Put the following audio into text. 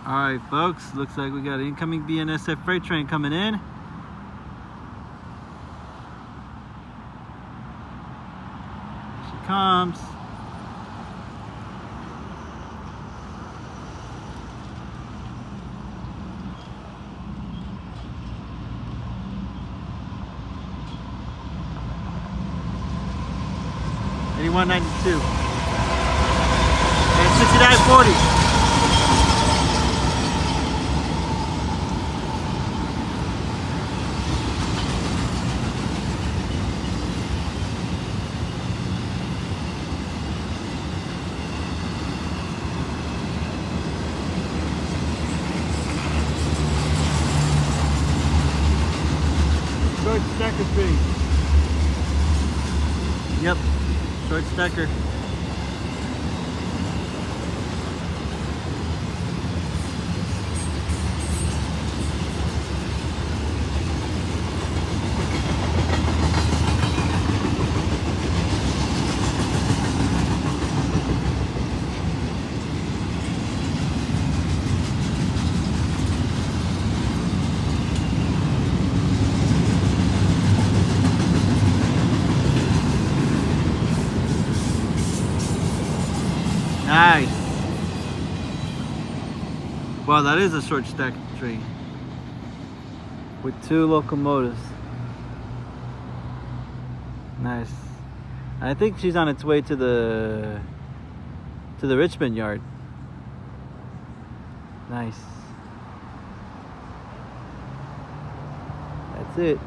Alright folks, looks like we got an incoming BNSF freight train coming in. Here she comes. $81.92 and $69.40. Short stacker fee. Yep, short stacker. Nice. Wow, that is a short stack train with 2 locomotives. Nice. I think she's on its way to the Richmond yard. Nice. That's it.